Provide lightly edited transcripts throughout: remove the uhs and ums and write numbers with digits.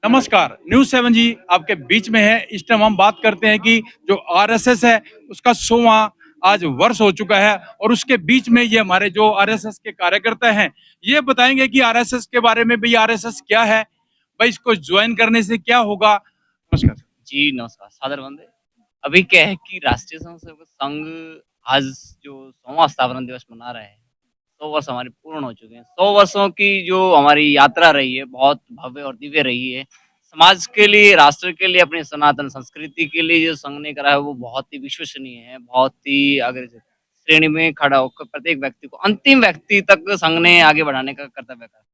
नमस्कार, न्यूज़ 7 जी आपके बीच में है। इस टाइम हम बात करते हैं कि जो आरएसएस है, उसका 100वां आज वर्ष हो चुका है और उसके बीच में ये हमारे जो आरएसएस के कार्यकर्ता हैं, ये बताएंगे कि आरएसएस के बारे में भई आरएसएस क्या है? भाई इसको ज्वाइन करने से क्या होगा? नमस्कार। जी, नमस्कार, सादर वंदे। अभी क्या है कि राष्ट्रीय स्वयंसेवक संघ आज जो 100वां स्थापना दिवस मना रहे हैं, 100 वर्ष हमारे पूर्ण हो चुके हैं। 100 वर्षों की जो हमारी यात्रा रही है, बहुत भव्य और दिव्य रही है। समाज के लिए, राष्ट्र के लिए, अपनी सनातन संस्कृति के लिए जो संघ ने करा है, वो बहुत ही विश्वसनीय है, बहुत ही अगर श्रेणी में खड़ा होकर प्रत्येक व्यक्ति को, अंतिम व्यक्ति तक संघ ने आगे बढ़ाने का कर्तव्य करा।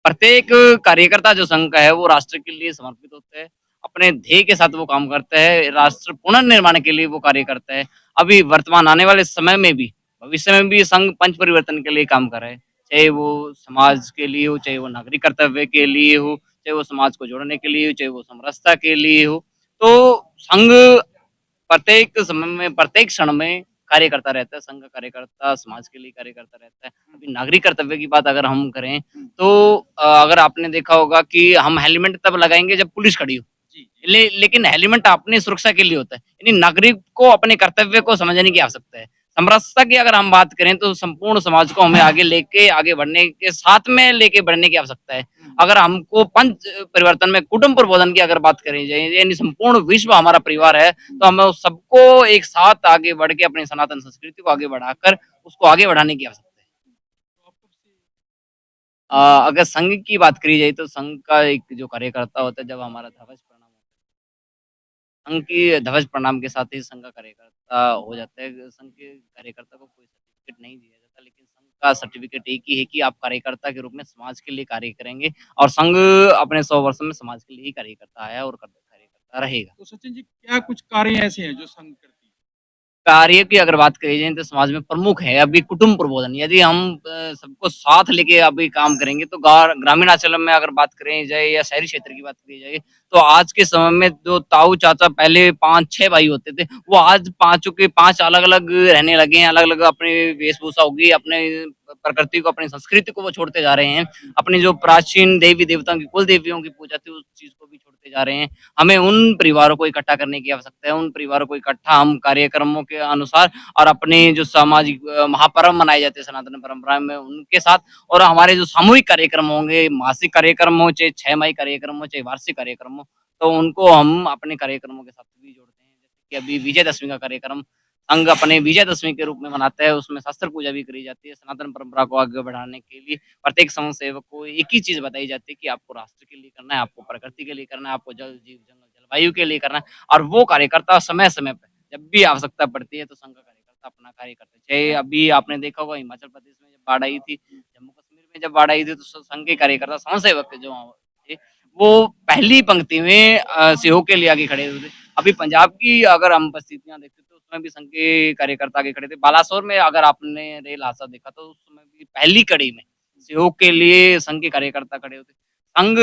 प्रत्येक कार्यकर्ता जो संघ का है, वो राष्ट्र के लिए समर्पित होता है। अपने ध्येय के साथ वो काम करता है, राष्ट्र पुनर्निर्माण के लिए वो कार्य करता है। अभी वर्तमान आने वाले समय में भी, भविष्य में भी संघ पंच परिवर्तन के लिए काम कर रहा है। चाहे वो समाज के लिए हो, चाहे वो नागरिक कर्तव्य के लिए हो, चाहे वो समाज को जोड़ने के लिए हो, चाहे वो समरसता के लिए हो। तो संघ प्रत्येक समय में, प्रत्येक क्षण में कार्य करता रहता है। संघ का कार्यकर्ता समाज के लिए कार्य करता रहता है। अभी नागरिक कर्तव्य की बात अगर हम करें, तो अगर आपने देखा होगा कि हम हेलमेट तब लगाएँगे जब पुलिस खड़ी हो। जी, लेकिन हेलमेट अपनी सुरक्षा के लिए होता है। यानी नागरिक को अपने कर्तव्य को समझने की आवश्यकता है। समरसता की अगर हम बात करें तो संपूर्ण समाज को हमें आगे बढ़ने के साथ में लेके बढ़ने की आवश्यकता है। अगर हमको पंच परिवर्तन में कुटुंब प्रबोधन की अगर बात करी जाए, यानी संपूर्ण विश्व हमारा परिवार है, तो हमें उस सबको एक साथ आगे बढ़ के अपनी सनातन संस्कृति को आगे बढ़ाकर उसको आगे बढ़ाने की आवश्यकता है। अगर संघ की बात करी जाए तो संघ का एक जो कार्यकर्ता होता है, जब हमारा ध्वज प्रणाम संघ की ध्वज प्रणाम के साथ ही संघ का कार्यकर्ता हो जाता है। संघ के कार्यकर्ता को कोई सर्टिफिकेट नहीं दिया जाता, लेकिन संघ का सर्टिफिकेट एक ही है कि आप कार्यकर्ता के रूप में समाज के लिए कार्य करेंगे और संघ अपने 100 वर्षों में समाज के लिए ही कार्य करता आया और कार्य करता रहेगा। तो सचिन जी क्या कुछ कार्य ऐसे हैं जो संघ करती है? कार्य की अगर बात करी जाए तो समाज में प्रमुख है अभी कुटुंब प्रबोधन। यदि हम सबको साथ लेके अभी काम करेंगे तो ग्रामीण अंचल में अगर बात करें जाए या शहरी क्षेत्र की बात करी जाए, तो आज के समय में जो ताऊ चाचा पहले 5-6 भाई होते थे, वो आज पाँचों के 5 अलग-अलग रहने लगे हैं, अलग-अलग अपनी वेशभूषा होगी, अपने प्रकृति को, अपनी संस्कृति को वो छोड़ते जा रहे हैं। अपनी जो प्राचीन देवी-देवताओं की, कुल देवियों की पूजा थी, उस चीज़ को भी छोड़ते जा रहे हैं। हमें उन परिवारों को इकट्ठा करने की आवश्यकता है। उन परिवारों को इकट्ठा हम कार्यक्रमों के अनुसार और अपने जो सामाजिक महापर्व मनाए जाते हैं सनातन परंपरा में, उनके साथ और हमारे जो सामूहिक कार्यक्रम होंगे, मासिक कार्यक्रम हो, चाहे छमाही कार्यक्रम हो, चाहे वार्षिक कार्यक्रम हो, तो उनको हम अपने कार्यक्रमों के साथ भी जोड़ते हैं। जैसे कि अभी विजयदशमी का कार्यक्रम संघ अपने विजयदशमी के रूप में मनाता है, उसमें शस्त्र पूजा भी करी जाती है। सनातन परंपरा को आगे बढ़ाने के लिए प्रत्येक समाज सेवक को एक ही चीज़ बताई जाती है कि आपको राष्ट्र के लिए करना है, आपको प्रकृति के लिए करना है, आपको जल, जीव, जंगल, जलवायु के लिए करना है और वो कार्यकर्ता समय-समय पे जब भी आवश्यकता पड़ती है तो संघ का कार्यकर्ता अपना कार्य करते हैं। चाहे अभी आपने देखा होगा हिमाचल प्रदेश में जब बाढ़ आई थी, जम्मू कश्मीर में जब बाढ़ आई थी तो संघ के कार्यकर्ता समाज सेवक जो थे, वो पहली पंक्ति में सहयोग के लिए आगे खड़े हुए थे। अभी पंजाब की अगर हम परिस्थितियाँ देखें तो उसमें भी संघ के कार्यकर्ता आगे खड़े थे। बालासोर में अगर आपने रेल हादसा देखा तो उस समय भी पहली कड़ी में सहयोग के लिए संघ के कार्यकर्ता खड़े होते। संघ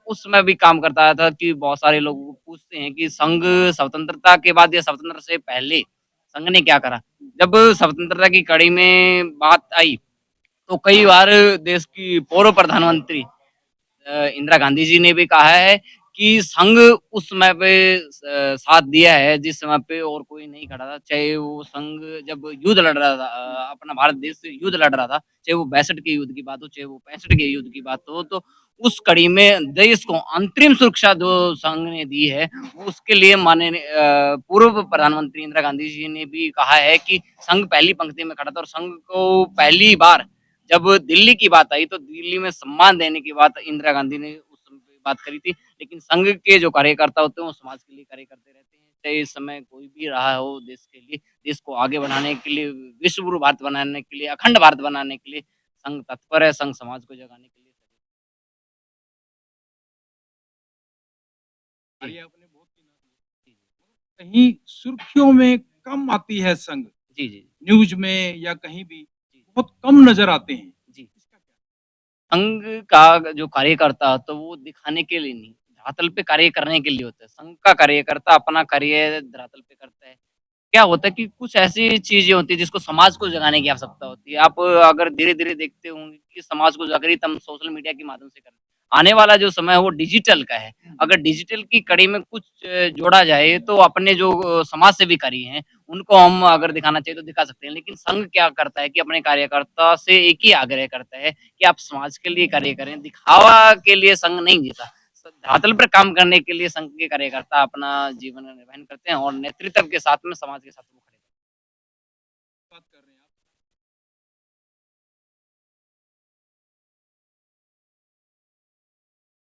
उस समय भी काम करता आया था कि बहुत सारे लोग पूछते हैं कि संघ स्वतंत्रता के बाद या स्वतंत्रता से पहले संघ ने क्या करा? जब स्वतंत्रता की कड़ी में बात आई, तो कई बार देश की पूर्व प्रधानमंत्री इंदिरा गांधी जी ने भी कहा है कि संघ उस समय पे साथ दिया है जिस समय पे और कोई नहीं खड़ा था। चाहे वो संघ जब युद्ध लड़ रहा था अपना भारत देश से युद्ध लड़ रहा था, चाहे वो 62 के युद्ध की बात हो, चाहे वो 65 के युद्ध की बात हो, तो उस कड़ी में देश को अंतरिम सुरक्षा जो संघ ने दी है, उसके लिए माननीय पूर्व प्रधानमंत्री इंदिरा गांधी जी ने भी कहा है कि संघ पहली पंक्ति में खड़ा था और संघ को पहली बार जब दिल्ली की बात आई तो दिल्ली में सम्मान देने की बात इंदिरा गांधी ने उस समय पे बात करी थी। लेकिन संघ के जो कार्यकर्ता होते हैं वो समाज के लिए कार्य करते रहते हैं। चाहे इस समय कोई भी रहा हो देश के लिए, देश को आगे बढ़ाने के लिए, विश्व गुरु भारत बनाने के लिए, अखंड भारत बनाने के लिए संघ तत्पर है, संघ समाज को जगाने के लिए। जी, कार्य आपने बहुत ही कहीं सुर्खियों में कम आती है संघ, जी, जी, न्यूज़ में या कहीं भी जी, बहुत कम नज़र आते हैं। जी। इसका क्या? संघ का जो कार्यकर्ता तो वो दिखाने के लिए नहीं, धरातल पे कार्य करने के लिए होता है। संघ का कार्यकर्ता अपना कार्य धरातल पे करता है। क्या होता है कि कुछ ऐसी चीज़ें होती हैं जिसको समाज को जगाने की आवश्यकता होती है। आप अगर धीरे-धीरे देखते होंगे कि समाज को जागृत हम सोशल मीडिया के माध्यम से कर रहे हैं। आने वाला जो समय है वो डिजिटल का है। अगर डिजिटल की कड़ी में कुछ जोड़ा जाए तो अपने जो समाज सेवी कार्य हैं, उनको हम अगर दिखाना चाहिए तो दिखा सकते हैं। लेकिन संघ क्या करता है कि अपने कार्यकर्ता से एक ही आग्रह करता है कि आप समाज के लिए कार्य करें, दिखावा के लिए संघ नहीं जीता। धरातल पर काम करने के लिए संघ के कार्यकर्ता अपना जीवन निर्वहन करते हैं और नेतृत्व के साथ में समाज के साथ वो खड़े बात कर रहे हैं आप।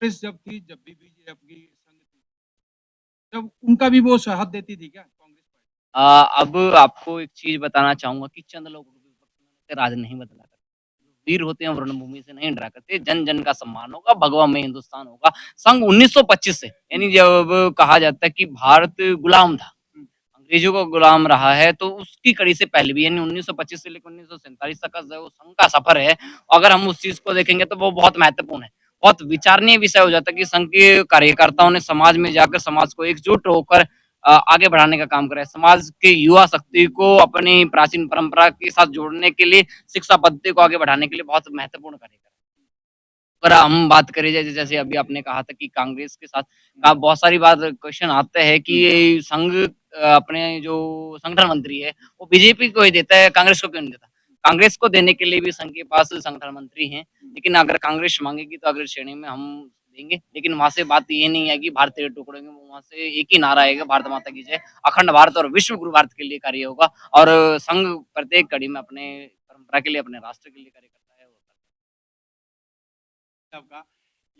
कांग्रेस जब थी, जब भी बीजेपी संघ थी, जब उनका भी वो साथ देती थी क्या कांग्रेस पार्टी? अब आपको एक चीज़ बताना चाहूँगा कि चंद लोगों के विपक्ष में राज नहीं बदला करते। वीर होते हैं वो रणभूमि से नहीं डरा करते, जन-जन का सम्मान होगा, भगवा में हिंदुस्तान होगा। संघ 1925 से यानी जब कहा जाता है कि भारत गुलाम था, अंग्रेजों का गुलाम रहा है, तो उसकी कड़ी से पहले भी यानी 1925 से लेकर 1947 तक का जो संघ का सफर है, अगर हम उस चीज़ को देखेंगे तो वो बहुत महत्वपूर्ण है। बहुत विचारणीय विषय हो जाता है कि संघ के कार्यकर्ताओं ने समाज में जाकर समाज को एकजुट होकर आगे बढ़ाने का काम करा है। समाज के युवा शक्ति को अपनी प्राचीन परंपरा के साथ जोड़ने के लिए, शिक्षा पद्धति को आगे बढ़ाने के लिए बहुत महत्वपूर्ण कार्य करा। अगर हम बात करें जैसे जैसे अभी आपने कहा था कि कांग्रेस के साथ का बहुत सारी बात क्वेश्चन आता है कि ये संघ अपने जो संगठन मंत्री है वो बीजेपी को ही देता है, कांग्रेस को क्यों नहीं देता? कांग्रेस को देने के लिए भी संघ के पास संगठन मंत्री हैं, लेकिन अगर कांग्रेस मांगेगी तो अग्र श्रेणी में हम देंगे। लेकिन वहां से बात ये नहीं है कि भारतीय टुकड़े में वहां से एक ही नारा आएगा, भारत माता की जय, अखंड भारत और विश्व गुरु भारत के लिए कार्य होगा। और संघ प्रत्येक कड़ी में अपने परंपरा के लिए, अपने राष्ट्र के लिए कार्य करता है। आपका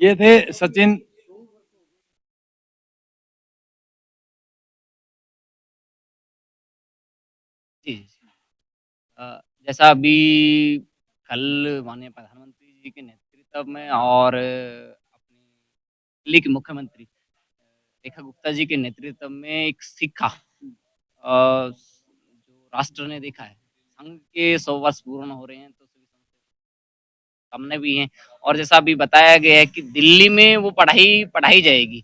ये थे सचिन। जी, जी। जैसा अभी कल माननीय प्रधानमंत्री जी के नेतृत्व में और अपने दिल्ली के मुख्यमंत्री रेखा गुप्ता जी के नेतृत्व में एक सिक्का जो राष्ट्र ने देखा है, संघ के 100 वर्ष पूर्ण हो रहे हैं तो सभी सामने भी हैं। और जैसा अभी बताया गया है कि दिल्ली में वो पढ़ाई पढ़ाई जाएगी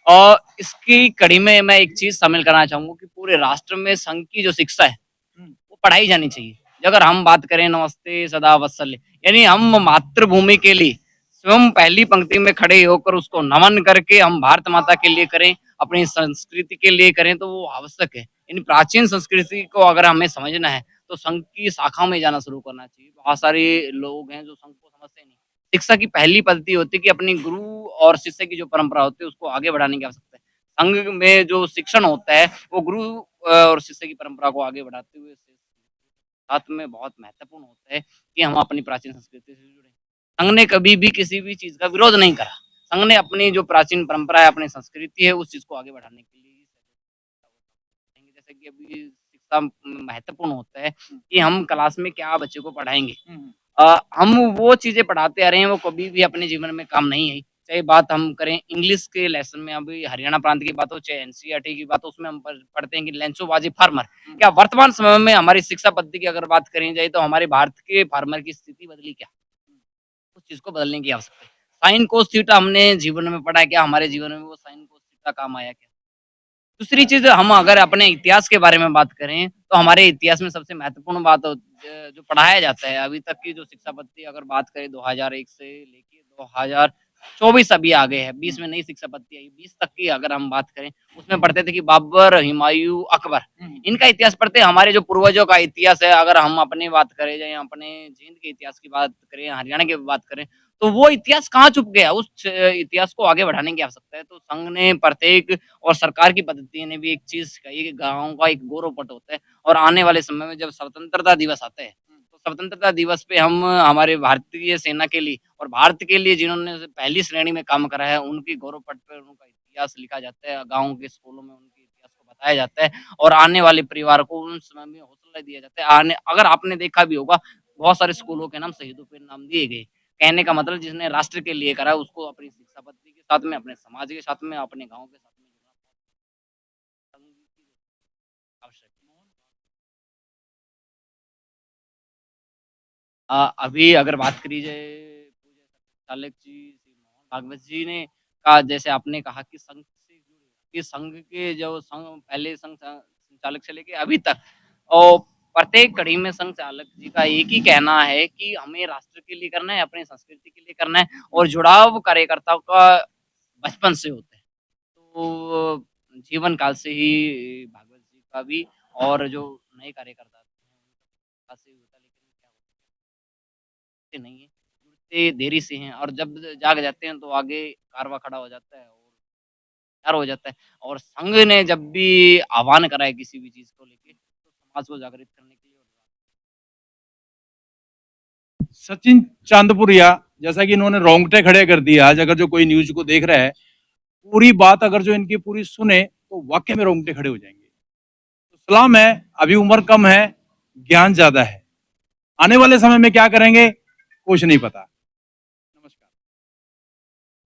और इसकी कड़ी में मैं एक चीज़ शामिल करना चाहूँगा कि पूरे राष्ट्र में संघ की जो शिक्षा है वो पढ़ाई जानी चाहिए। अगर हम बात करें नमस्ते सदा वत्सल्य यानी हम मातृभूमि के लिए स्वयं पहली पंक्ति में खड़े होकर उसको नमन करके हम भारत माता के लिए करें, अपनी संस्कृति के लिए करें तो वो आवश्यक है। इन प्राचीन संस्कृति को अगर हमें समझना है तो संघ की शाखाओं में जाना शुरू करना चाहिए। बहुत सारे लोग हैं जो संघ को समझते नहीं। शिक्षा की पहली पद्धति होती है कि अपनी गुरु और शिष्य की जो परंपरा होती है उसको आगे बढ़ाने की आवश्यकता है। संघ में जो शिक्षण होता है वो गुरु और शिष्य की परंपरा को आगे बढ़ाते हुए साथ में बहुत महत्वपूर्ण होता है कि हम अपनी प्राचीन संस्कृति से जुड़े। संघ ने कभी भी किसी भी चीज़ का विरोध नहीं करा। संघ ने अपनी जो प्राचीन परंपरा है, अपनी संस्कृति है, उस चीज़ को आगे बढ़ाने के लिए जैसे कि अभी शिक्षा महत्वपूर्ण होता है कि हम क्लास में क्या बच्चे को पढ़ाएँगे। हम वो चीज़ें पढ़ाते आ रहे हैं, वो कभी भी अपने जीवन में काम नहीं आई। चाहे बात हम करें इंग्लिश के लेसन में अभी हरियाणा प्रांत की बात हो, चाहे एनसीईआरटी की बात हो, उसमें हम पढ़ते हैं कि लेंचोबाजी फार्मर। क्या वर्तमान समय में हमारी शिक्षा पद्धति की अगर बात करी जाए तो हमारे भारत के फार्मर की स्थिति बदली क्या? उस चीज़ को बदलने की आवश्यकता है। साइन कोस थीटा हमने जीवन में पढ़ा है, क्या हमारे जीवन में वो साइन कोस थीटा काम आया क्या? दूसरी चीज़ हम अगर अपने इतिहास के बारे में बात करें, तो हमारे इतिहास में सबसे महत्वपूर्ण बात जो पढ़ाया जाता है, अभी तक की जो शिक्षा पद्धति अगर बात करें 2001 से लेके 2024 अभी आ गए हैं, 20 में नई शिक्षा पद्धति आई, 20 तक की अगर हम बात करें, उसमें पढ़ते थे कि बाबर, हुमायूँ, अकबर, इनका इतिहास पढ़ते हैं। हमारे जो पूर्वजों का इतिहास है, अगर हम अपनी बात करें या अपने जींद के इतिहास की बात करें, हरियाणा की बात करें, तो वो इतिहास कहाँ छुप गया? उस इतिहास को आगे बढ़ाने की आवश्यकता है। तो संघ ने प्रत्येक और सरकार की पद्धति ने भी एक चीज़ कही कि गाँव का एक गौरवपट होता है और आने वाले समय में जब स्वतंत्रता दिवस आता है, तो स्वतंत्रता दिवस पे हम हमारे भारतीय सेना के लिए और भारत के लिए जिन्होंने पहली श्रेणी में काम करा है, उनकी गौरवपट पे उनका इतिहास लिखा जाता है। गाँव के स्कूलों में उनके इतिहास को बताया जाता है और आने वाले परिवार को उन समय में हौसला दिया जाता है। आने अगर आपने देखा भी होगा, बहुत सारे स्कूलों के नाम शहीदों पे नाम दिए गए। कहने का मतलब जिसने राष्ट्र के लिए करा उसको अपनी शिक्षा पद्धति के साथ में, अपने समाज के साथ में, अपने गाँव के साथ में आवश्यक है। अभी अगर बात करी जाए पूज्य संचालक जी श्री मोहन भागवत जी ने का जैसे आपने कहा कि संघ से जुड़े कि संघ के जो संघ पहले संघ संचालक से लेके अभी तक और प्रत्येक कड़ी में संघ चालक जी का एक ही कहना है कि हमें राष्ट्र के लिए करना है, अपनी संस्कृति के लिए करना है और जुड़ाव कार्यकर्ताओं का बचपन से होता है। तो जीवन काल से ही भागवत जी का भी और जो नए कार्यकर्ता आते हैं उनका से होता है, लेकिन क्या होता है नहीं है, जुड़ते देरी से हैं और जब जाग जाते हैं तो आगे कारवां खड़ा हो जाता है और तैयार हो जाता है। और संघ ने जब भी आह्वान करा है किसी भी चीज़ को लेके तो समाज को जागृत करने के लिए सचिन चांदपुरिया, जैसा कि इन्होंने रोंगटे खड़े कर दिए, आज अगर जो कोई न्यूज को देख रहा है, पूरी बात अगर जो इनकी पूरी सुने तो वाकई में रोंगटे खड़े हो जाएंगे। तो सलाम है, अभी उम्र कम है, ज्ञान ज्यादा है, आने वाले समय में क्या करेंगे कुछ नहीं पता।